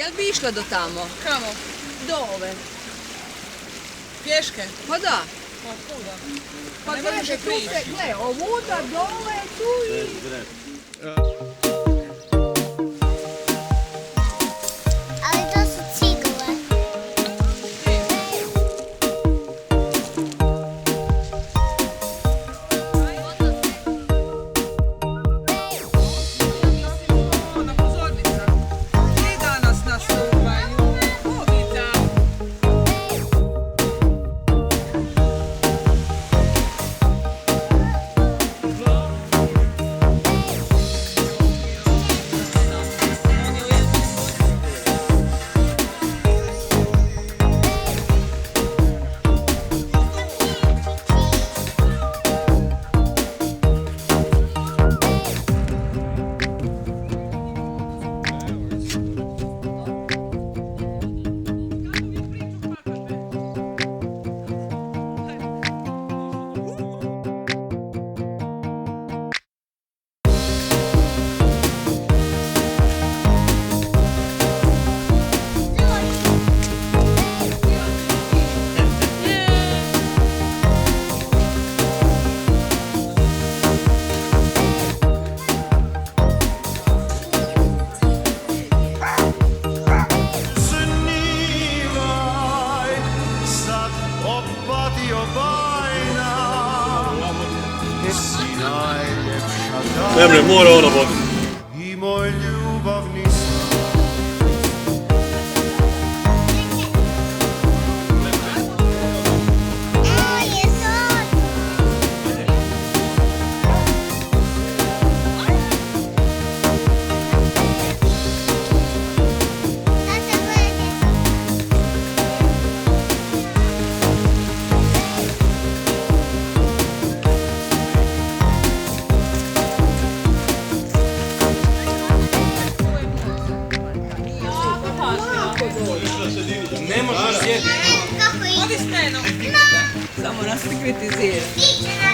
Jel bi išla do tamo? Kamo? Do ove. Pješke? Pa da. Pa kuda? Pa ne možeš gledaj, tu prići. se, gle, ovuda, dole, tu i... Ali to su cigle. Ona pozornica. Svi danas nastupaju. Opatija. Opatio bajna, si najljepša dana. Ne bre, mora ona voditi. I moj ljubavni san. Ne možeš sjediti. Odi s menom. Samo nas kritizira.